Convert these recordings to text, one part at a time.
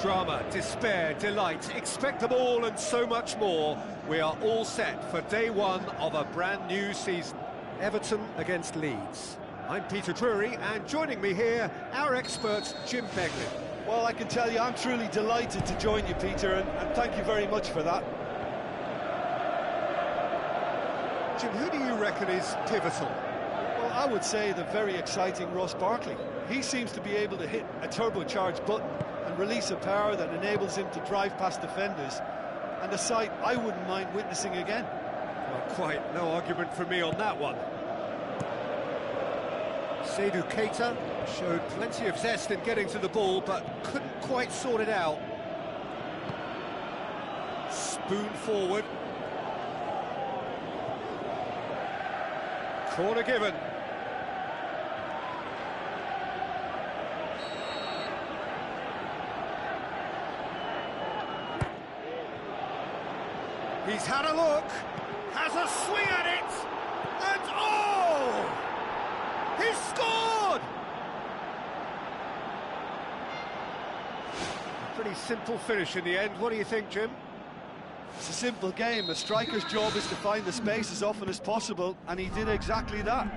Drama, despair, delight, expect them all and so much more. We are all set for day one of a brand new season. Everton against Leeds. I'm Peter Drury, and joining me here, our expert, Jim Beglin. Well, I can tell you, I'm truly delighted to join you, Peter, and thank you very much for that. Jim, who do you reckon is pivotal? Well, I would say the very exciting Ross Barkley. He seems to be able to hit a turbocharged button and release a power that enables him to drive past defenders, and a sight I wouldn't mind witnessing again. Well, quite no argument from me on that one. Seydou Keita showed plenty of zest in getting to the ball, but couldn't quite sort it out. Spoon forward. Corner given. He's had a look, has a swing at it, and oh! He's scored! A pretty simple finish in the end. What do you think, Jim? It's a simple game. A striker's job is to find the space as often as possible, and he did exactly that.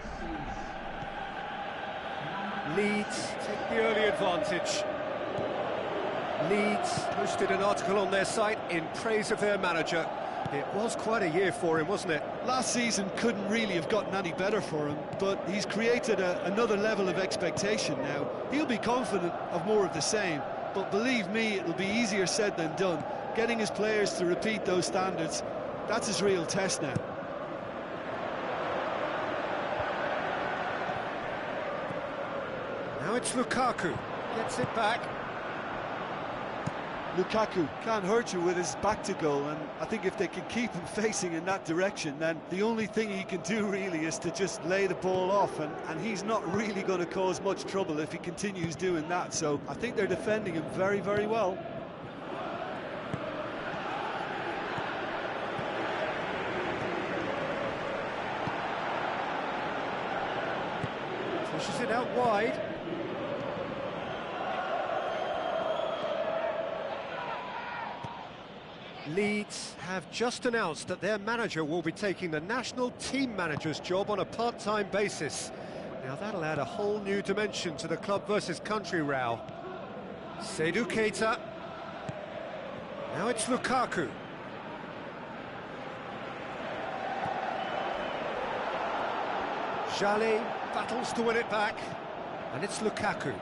Leeds take the early advantage. Leeds posted an article on their site in praise of their manager. It was quite a year for him, wasn't it? Last season couldn't really have gotten any better for him, but he's created another level of expectation now. He'll be confident of more of the same, but believe me, it'll be easier said than done. Getting his players to repeat those standards, that's his real test now. Now it's Lukaku, gets it back. Lukaku can't hurt you with his back to goal, and I think if they can keep him facing in that direction, then the only thing he can do really is to just lay the ball off, and he's not really going to cause much trouble if he continues doing that, so I think they're defending him very, very well. Pushes it out wide. Leeds have just announced that their manager will be taking the national team manager's job on a part-time basis. Now that'll add a whole new dimension to the club versus country row. Seydou Keita. Now it's Lukaku. Jale battles to win it back, and it's Lukaku.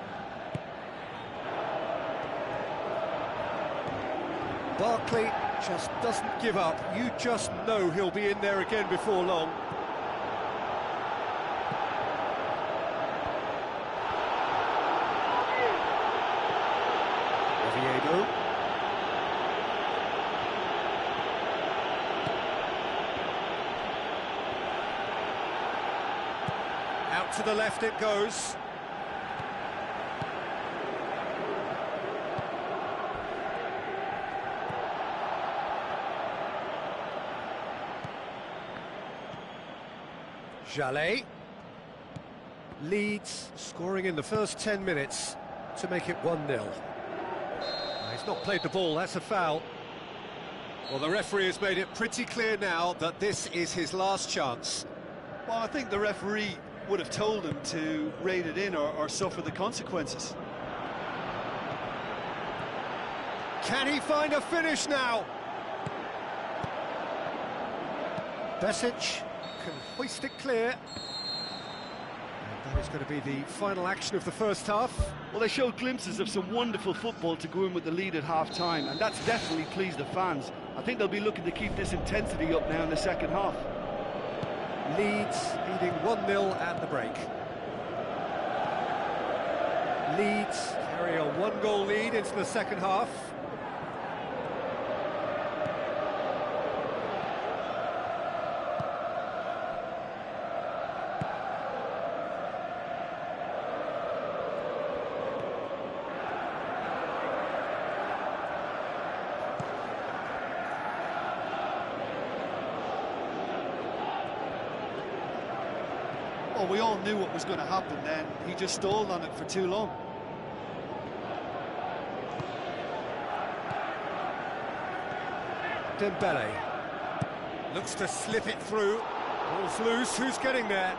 Barkley just doesn't give up. You just know he'll be in there again before long. Oviedo. Out to the left it goes. Jale. Leeds scoring in the first 10 minutes to make it 1-0. He's not played the ball, that's a foul. Well, the referee has made it pretty clear now that this is his last chance. Well, I think the referee would have told him to rate it in or suffer the consequences. Can he find a finish now? Besic can hoist it clear. And that is going to be the final action of the first half. Well, they showed glimpses of some wonderful football to go in with the lead at half-time, and that's definitely pleased the fans. I think they'll be looking to keep this intensity up now in the second half. Leeds leading 1-0 at the break. Leeds carry a one-goal lead into the second half. Well, we all knew what was going to happen then. He just stalled on it for too long. Dembele looks to slip it through. Ball's loose. Who's getting there?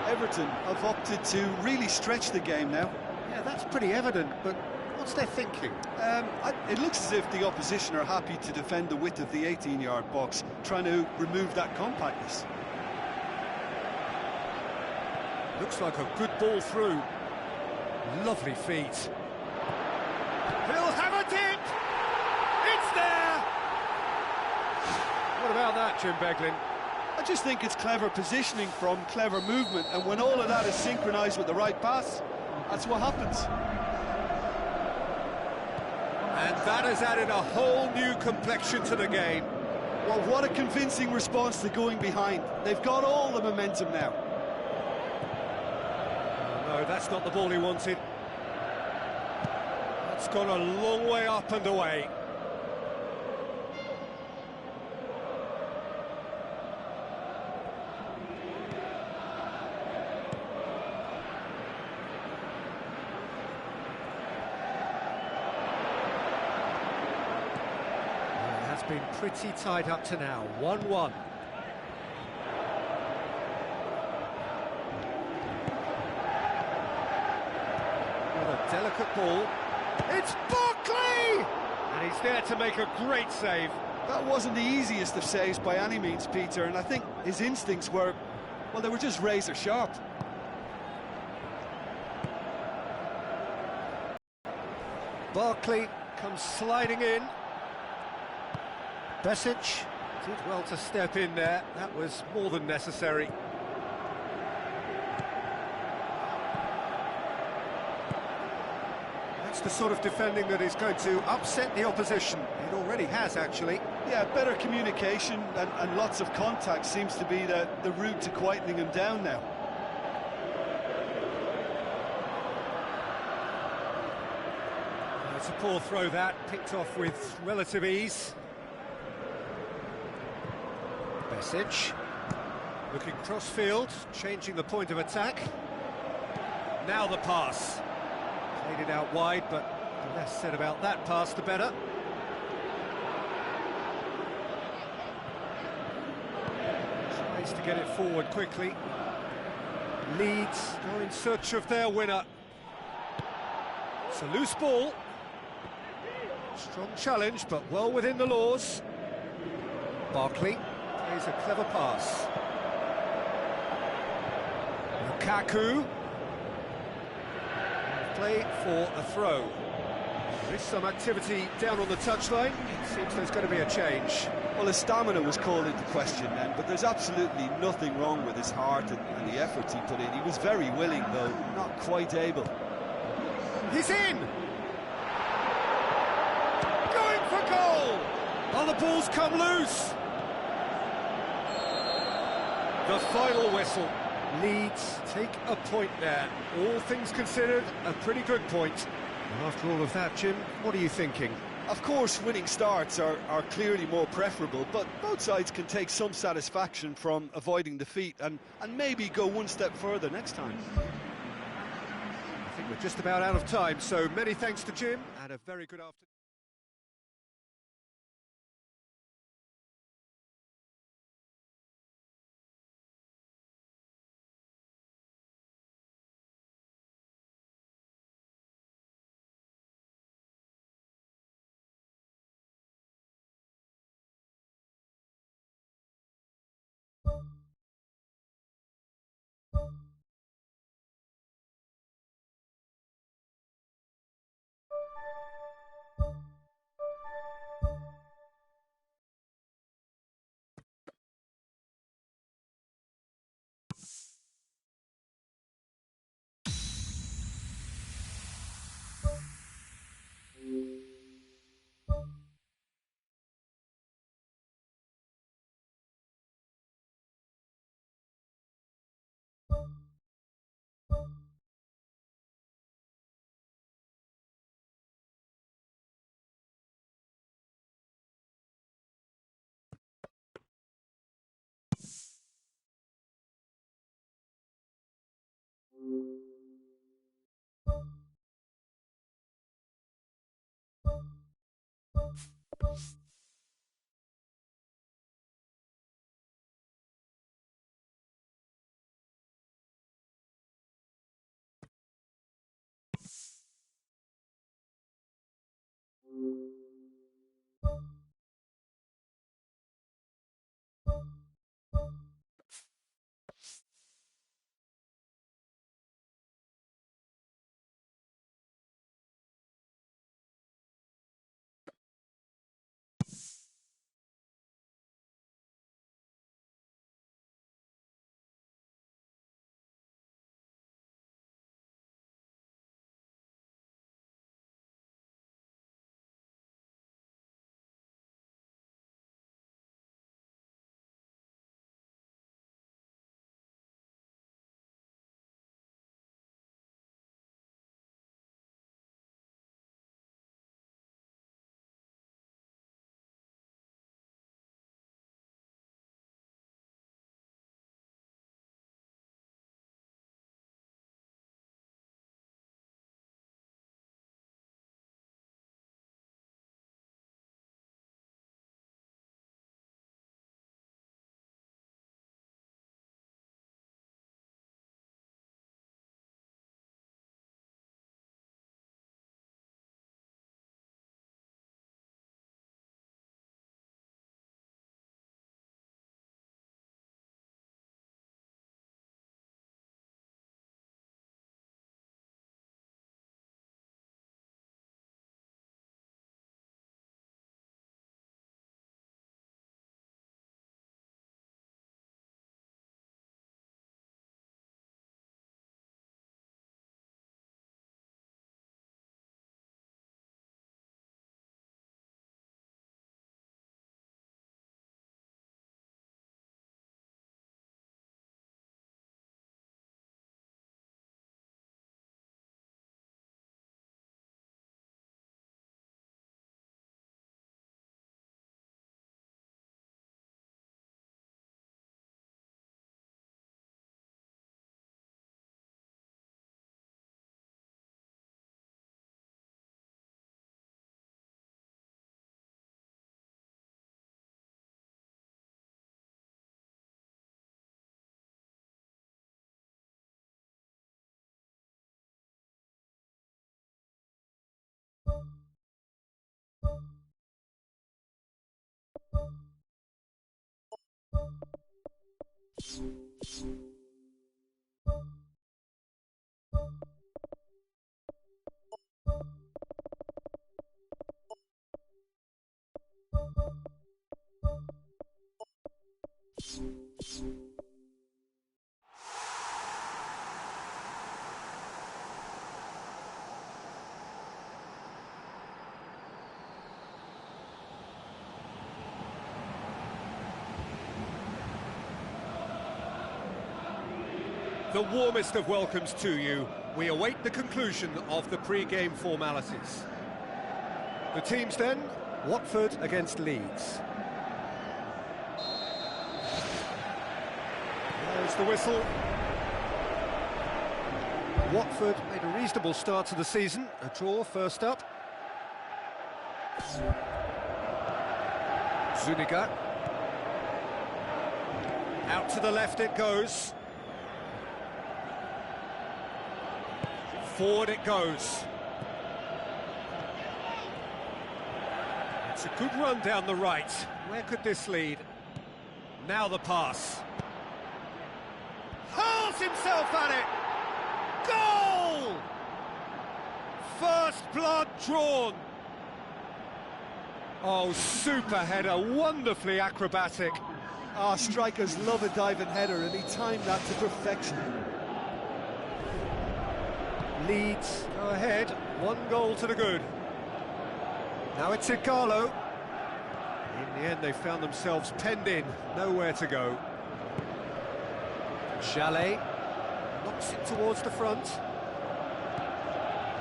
Everton have opted to really stretch the game now. Yeah, that's pretty evident, but what's their thinking? It looks as if the opposition are happy to defend the width of the 18-yard box, trying to remove that compactness. Looks like a good ball through. Lovely feet. He'll have a dip! It's there! What about that, Jim Beglin? I just think it's clever positioning from clever movement, and when all of that is synchronised with the right pass, that's what happens. And that has added a whole new complexion to the game. Well, what a convincing response to going behind. They've got all the momentum now. No, that's not the ball he wanted. That's gone a long way up and away. Been pretty tied up to now, 1-1. With a delicate ball, it's Barkley! And he's there to make a great save. That wasn't the easiest of saves by any means, Peter, and I think his instincts were, well, they were just razor sharp. Barkley comes sliding in. Besic did well to step in there. That was more than necessary. That's the sort of defending that is going to upset the opposition. It already has, actually. Yeah, better communication and lots of contact seems to be the route to quietening him down now. It's a poor throw that, picked off with relative ease. Besic, looking cross-field, changing the point of attack. Now the pass. Played it out wide, but the less said about that pass, the better. Tries to get it forward quickly. Leeds go in search of their winner. It's a loose ball. Strong challenge, but well within the laws. Barkley. Plays a clever pass. Lukaku. Play for a throw. There is some activity down on the touchline. It seems there's going to be a change. Well, his stamina was called into question then, but there's absolutely nothing wrong with his heart and the efforts he put in. He was very willing, though, not quite able. He's in! Going for goal! Oh, the ball's come loose! The final whistle. Leeds take a point there. All things considered, a pretty good point. After all of that, Jim, what are you thinking? Of course, winning starts are clearly more preferable, but both sides can take some satisfaction from avoiding defeat and maybe go one step further next time. I think we're just about out of time, so many thanks to Jim, and a very good afternoon. The warmest of welcomes to you. We await the conclusion of the pre-game formalities. The teams then, Watford against Leeds. There's the whistle. Watford made a reasonable start to the season. A draw first up. Zuniga. Out to the left it goes. Forward it goes. It's a good run down the right. Where could this lead? Now the pass. Hurls himself at it! Goal! First blood drawn. Oh, super header, wonderfully acrobatic. Strikers love a diving header, and he timed that to perfection. Leeds go ahead, 1 goal to the good. Now it's Igalo. In the end, they found themselves penned in, nowhere to go. Chalet knocks it towards the front.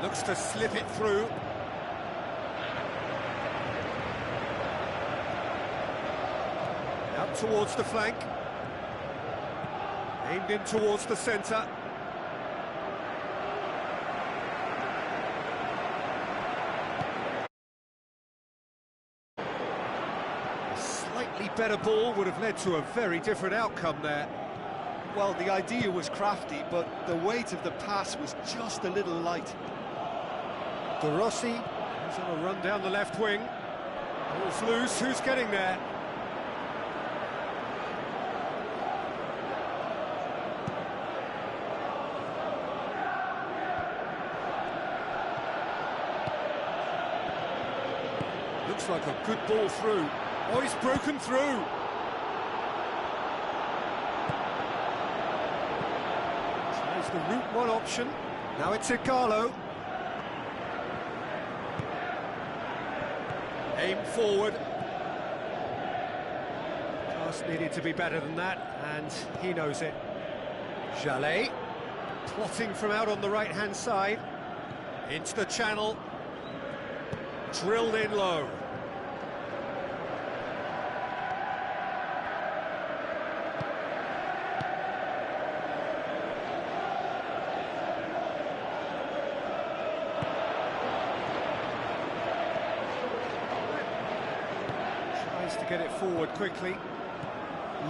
Looks to slip it through. Out towards the flank. Aimed in towards the centre. better ball would have led to a very different outcome there. Well, the idea was crafty, but the weight of the pass was just a little light. De Rossi, who's on a run down the left wing. Ball's loose, who's getting there? Looks like a good ball through. Oh, he's broken through. Tries the route one option. Now it's Igalo. Aim forward. Pass needed to be better than that, and he knows it. Jallet, plotting from out on the right-hand side. Into the channel. Drilled in low. To get it forward quickly.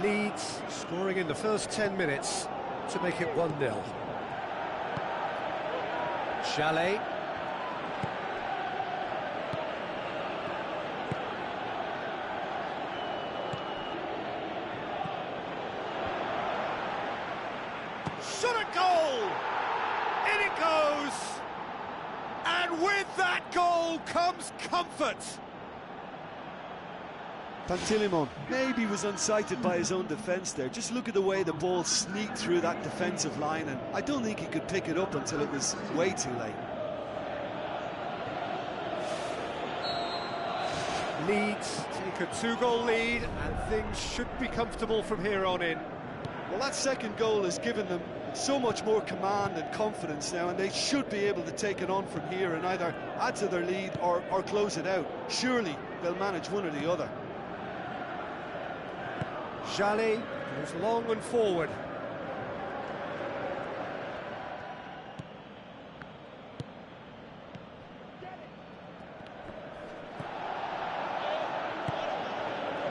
Leeds scoring in the first 10 minutes to make it 1-0. Chalet. Shot a goal! In it goes! And with that goal comes comfort! Pantilimon maybe was unsighted by his own defence there. Just look at the way the ball sneaked through that defensive line, and I don't think he could pick it up until it was way too late. Leeds take a 2-goal lead, and things should be comfortable from here on in. Well, that second goal has given them so much more command and confidence now, and they should be able to take it on from here and either add to their lead or close it out. Surely they'll manage one or the other. Jallet goes long and forward.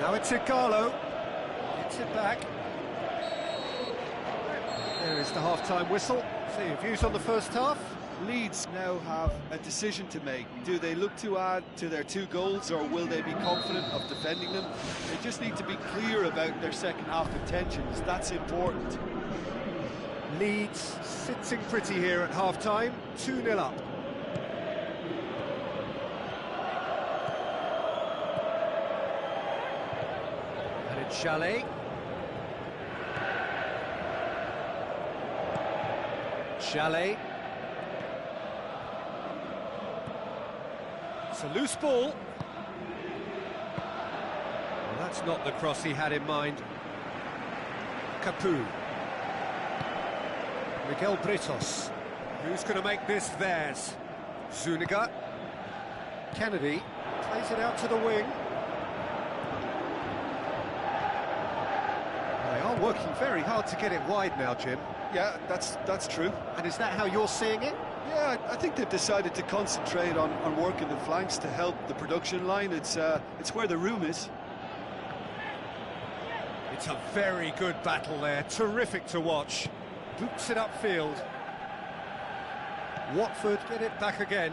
Now it's Igalo. Gets it back. There is the half-time whistle. So your views on the first half? Leeds now have a decision to make. Do they look to add to their 2 goals, or will they be confident of defending them? They just need to be clear about their second half intentions. That's important. Leeds sitting pretty here at half-time, 2-0 up. And it's Chalet. Chalet. It's a loose ball. Well, that's not the cross he had in mind. Capu. Miguel Britos. Who's going to make this theirs? Zuniga. Kennedy plays it out to the wing. They are working very hard to get it wide now, Jim. Yeah, that's true. And is that how you're seeing it? Yeah, I think they've decided to concentrate on working the flanks to help the production line. It's where the room is. It's a very good battle there, terrific to watch. Boots it upfield. Watford get it back again.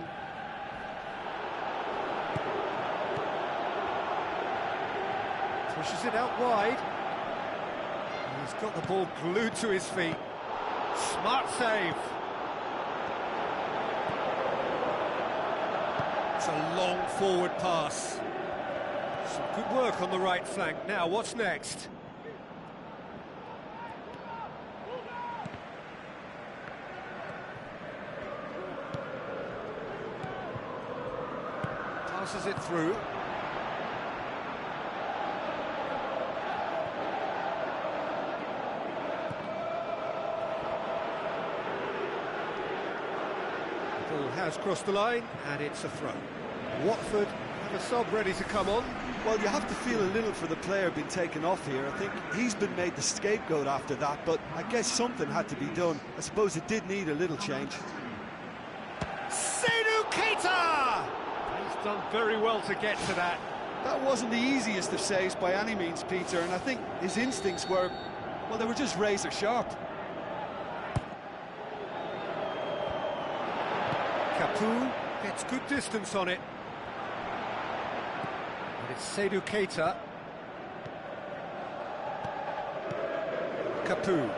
Pushes it out wide. And he's got the ball glued to his feet. Smart save. It's a long forward pass. Some good work on the right flank. Now, what's next? Passes it through. The ball has crossed the line, and it's a throw. Watford have a sub ready to come on. Well, you have to feel a little for the player being taken off here. I think he's been made the scapegoat after that, but I guess something had to be done. I suppose it did need a little change. Seydou Keita! He's done very well to get to that. That wasn't the easiest of saves by any means, Peter, and I think his instincts were, well, they were just razor sharp. Capoue gets good distance on it. And it's Seydou Keita. Capoue.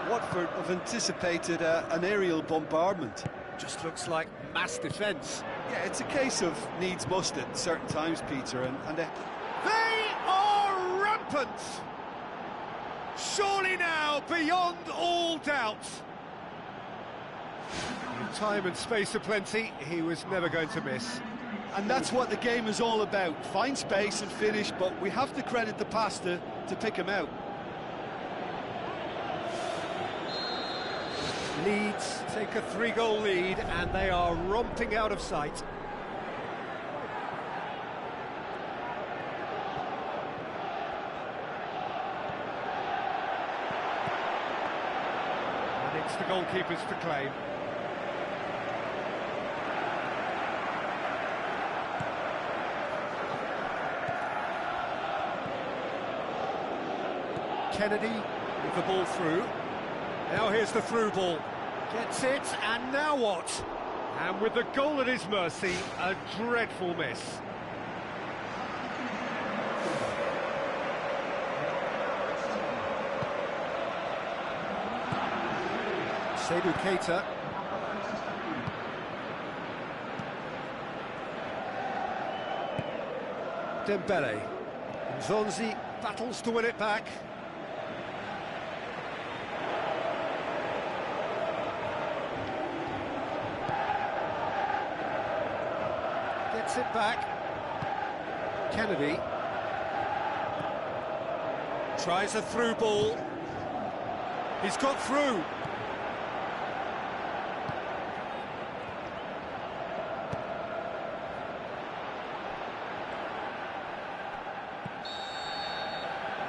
Watford have anticipated an aerial bombardment. Just looks like mass defence. Yeah, it's a case of needs must at certain times, Peter, and they are rampant! Surely now, beyond all doubt. In time and space aplenty, he was never going to miss. And that's what the game is all about. Find space and finish, but we have to credit the pass to pick him out. Leeds take a 3-goal lead, and they are romping out of sight. And it's the goalkeepers to claim. Kennedy with the ball through. Now here's the through ball. Gets it, and now what? And with the goal at his mercy, a dreadful miss. Seydou Keita. Dembele. Zonzi battles to win it back. Gets it back. Kennedy. Tries a through ball. He's got through.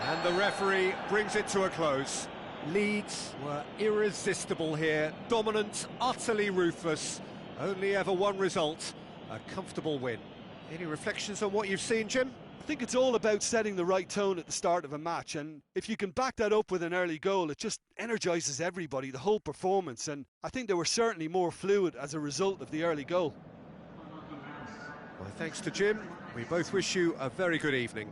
And the referee brings it to a close. Leeds were irresistible here, dominant, utterly ruthless. Only ever one result, a comfortable win. Any reflections on what you've seen, Jim? I think it's all about setting the right tone at the start of a match, and if you can back that up with an early goal, it just energises everybody, the whole performance, and I think they were certainly more fluid as a result of the early goal. Well, thanks to Jim. We both wish you a very good evening.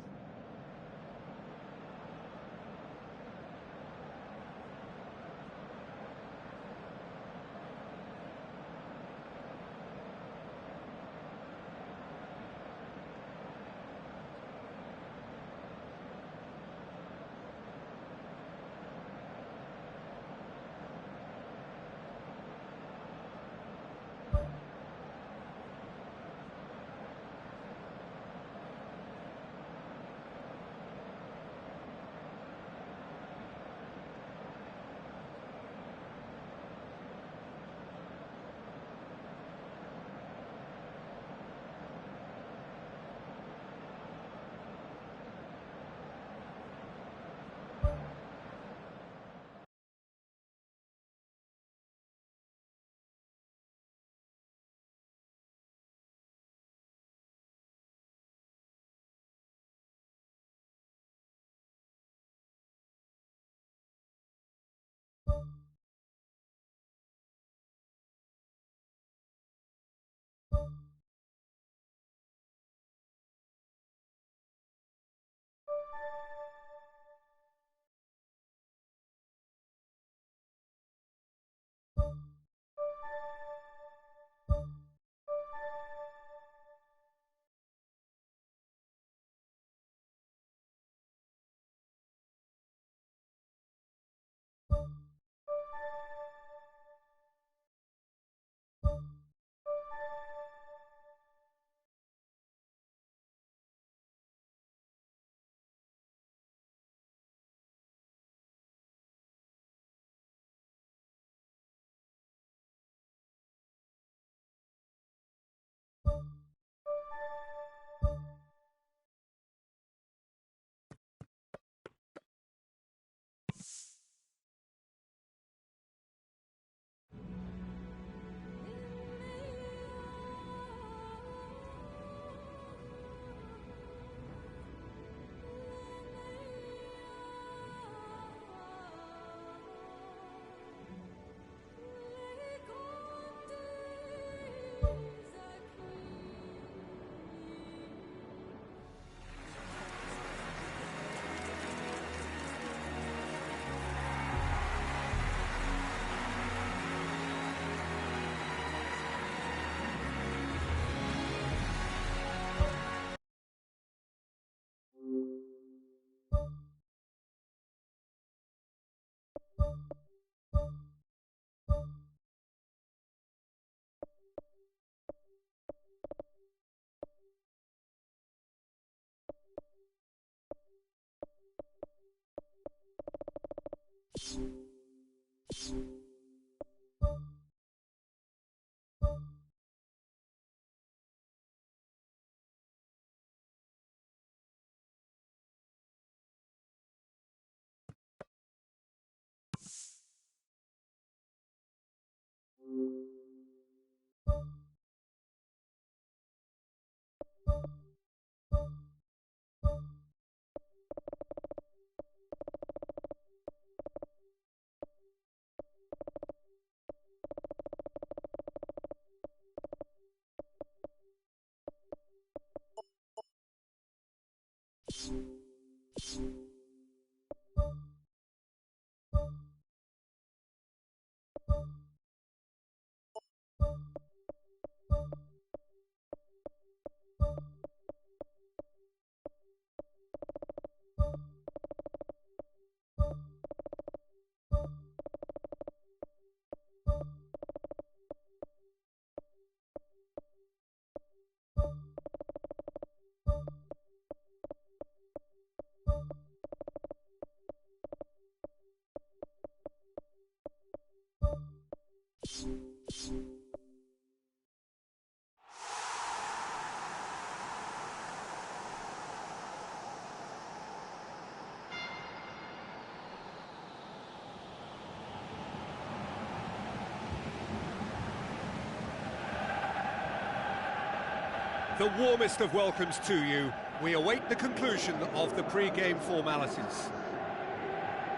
The warmest of welcomes to you. We await the conclusion of the pre-game formalities.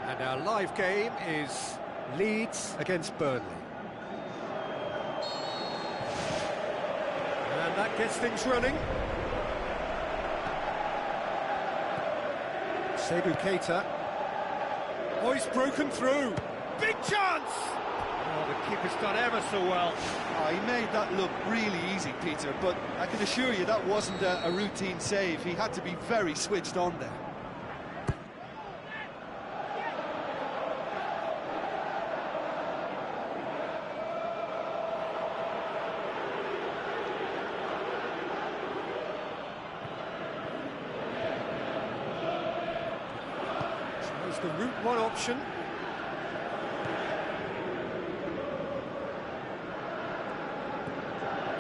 And our live game is Leeds against Burnley. And that gets things running. Seydou Keita. Oh, he's broken through. Big chance! Oh, the keeper's done ever so well. Oh, he made that look really easy, Peter, but I can assure you that wasn't a routine save. He had to be very switched on there. Tries the route one option.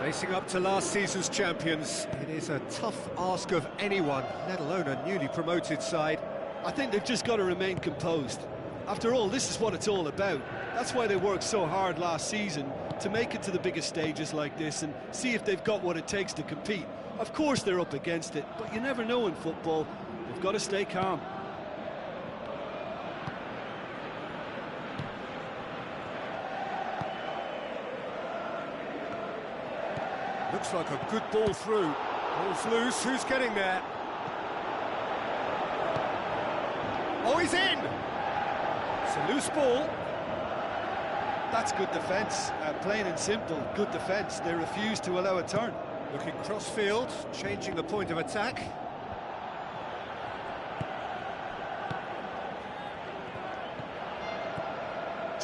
Facing up to last season's champions, it is a tough ask of anyone, let alone a newly promoted side. I think they've just got to remain composed. After all, this is what it's all about. That's why they worked so hard last season, to make it to the biggest stages like this and see if they've got what it takes to compete. Of course they're up against it, but you never know in football. They've got to stay calm. Looks like a good ball through. Ball's loose, who's getting there? Oh, he's in! It's a loose ball. That's good defence, plain and simple, good defence. They refuse to allow a turn. Looking cross-field, changing the point of attack.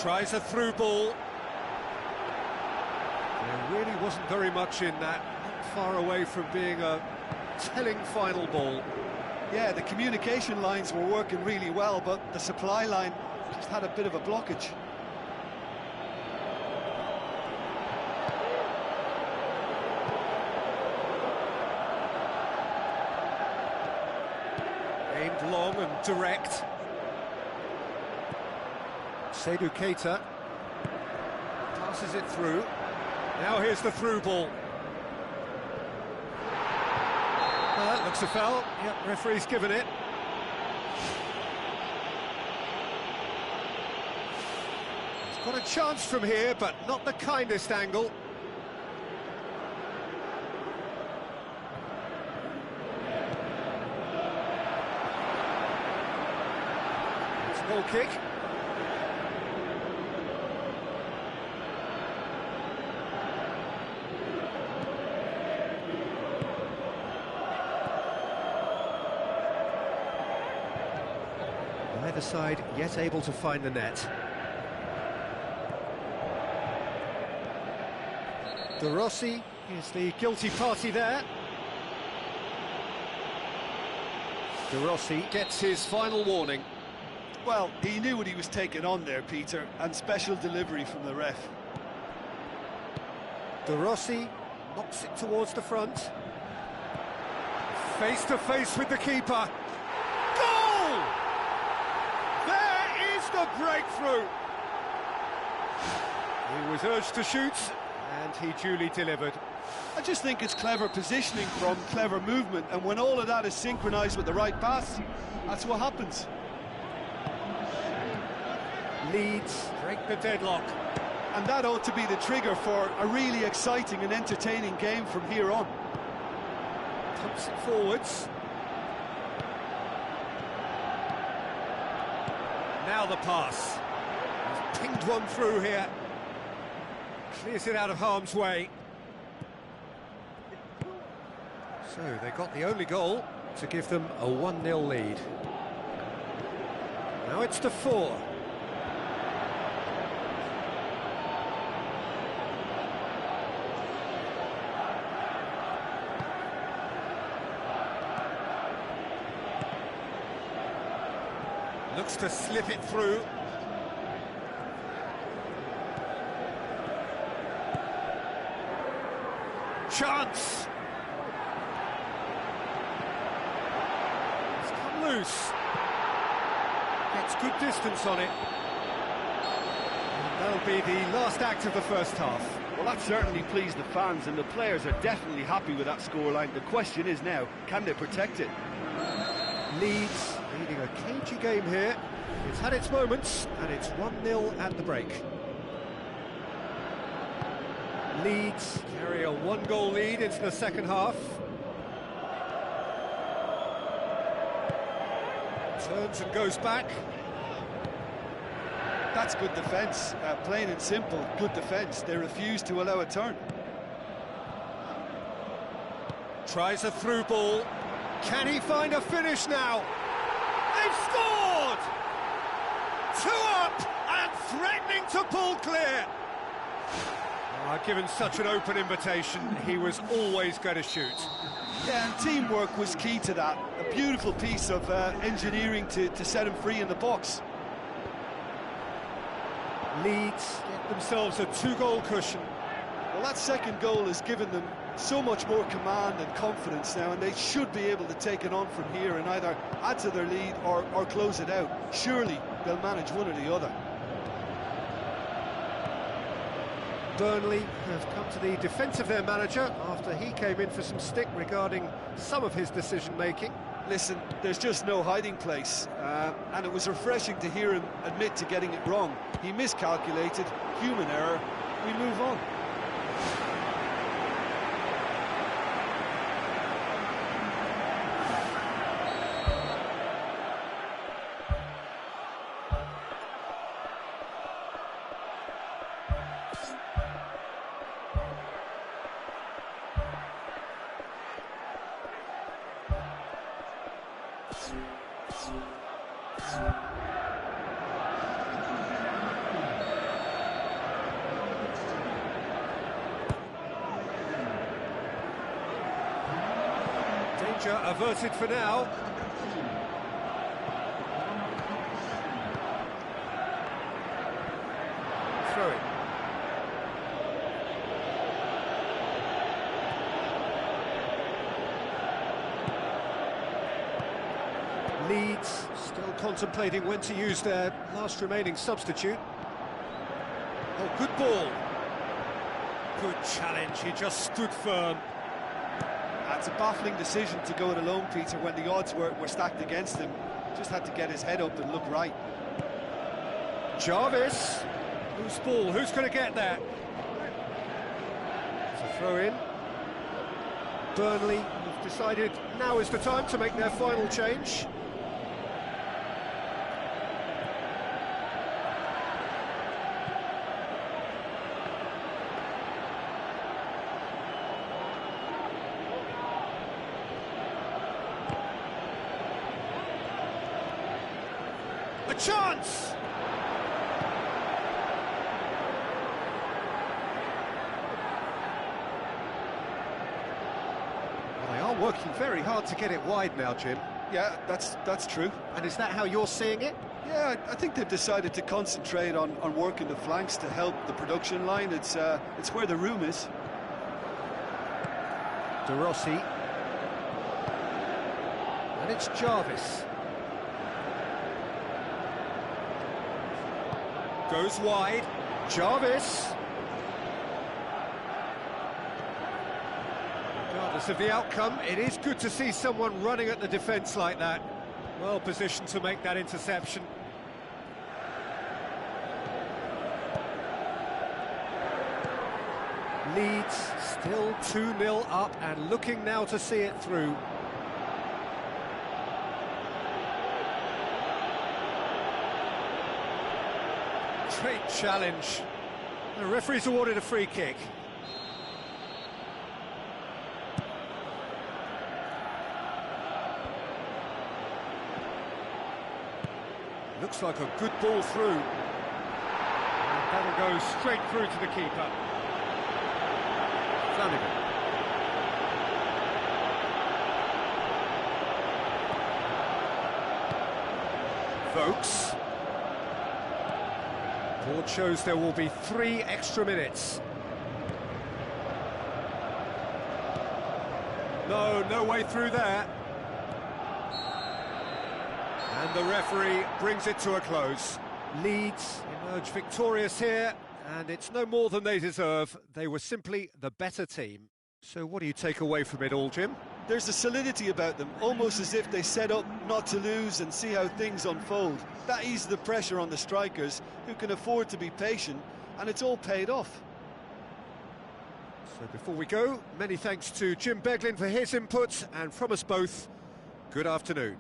Tries a through ball. There really wasn't very much in that, not far away from being a telling final ball. Yeah, the communication lines were working really well, but the supply line just had a bit of a blockage. Aimed long and direct. Seydou Keita passes it through. Now here's the through ball. That looks a foul. Yep, referee's given it. He's got a chance from here, but not the kindest angle. It's a goal kick. Neither side yet able to find the net. De Rossi is the guilty party there. De Rossi gets his final warning. Well, he knew what he was taking on there, Peter, and special delivery from the ref. De Rossi knocks it towards the front. Face to face with the keeper. Goal! There is the breakthrough. He was urged to shoot, and he duly delivered. I just think it's clever positioning from clever movement, and when all of that is synchronised with the right pass, that's what happens. Leeds break the deadlock. And that ought to be the trigger for a really exciting and entertaining game from here on. Pumps it forwards. Now the pass. He's pinged one through here. Clears it out of harm's way. So they got the only goal to give them a 1-0 lead. Now it's to 4. Looks to slip it through. Chance! It's come loose. Gets good distance on it. And that'll be the last act of the first half. Well, that certainly pleased the fans, and the players are definitely happy with that scoreline. The question is now, can they protect it? Leeds leading a cagey game here. It's had its moments, and it's 1-0 at the break. Leeds carry a 1-goal lead into the second half. Turns and goes back. That's good defence, plain and simple, good defence. They refuse to allow a turn. Tries a through ball. Can he find a finish now? They've scored! 2 up and threatening to pull clear. Given such an open invitation, he was always going to shoot. Yeah, and teamwork was key to that. A beautiful piece of engineering to set him free in the box. Leeds get themselves a 2-goal cushion. Well, that second goal has given them so much more command and confidence now, and they should be able to take it on from here and either add to their lead or close it out. Surely they'll manage one or the other. Burnley have come to the defence of their manager after he came in for some stick regarding some of his decision-making. Listen, there's just no hiding place, and it was refreshing to hear him admit to getting it wrong. He miscalculated, human error, we move on. Danger averted for now. Throw it. Leeds still contemplating when to use their last remaining substitute. Oh, good ball. Good challenge, he just stood firm. It's a baffling decision to go it alone, Peter, when the odds were stacked against him. Just had to get his head up and look right. Jarvis. Loose ball, who's going to get that? It's a throw-in. Burnley have decided now is the time to make their final change. A chance! Well, they are working very hard to get it wide now, Jim. Yeah, that's true. And is that how you're seeing it? Yeah, I think they've decided to concentrate on working the flanks to help the production line. It's where the room is. De Rossi. And it's Jarvis. Goes wide. Jarvis. Regardless of the outcome, it is good to see someone running at the defence like that. Well positioned to make that interception. Leeds still 2-0 up and looking now to see it through. Great challenge. The referee's awarded a free kick. Looks like a good ball through. And that'll go straight through to the keeper. Flanagan. Vokes. Board shows there will be 3 extra minutes. No way through there. And the referee brings it to a close. Leeds emerge victorious here, and it's no more than they deserve. They were simply the better team. So what do you take away from it all, Jim? There's a solidity about them, almost as if they set up not to lose and see how things unfold. That eases the pressure on the strikers, who can afford to be patient, and it's all paid off. So before we go, many thanks to Jim Beglin for his input, and from us both, good afternoon.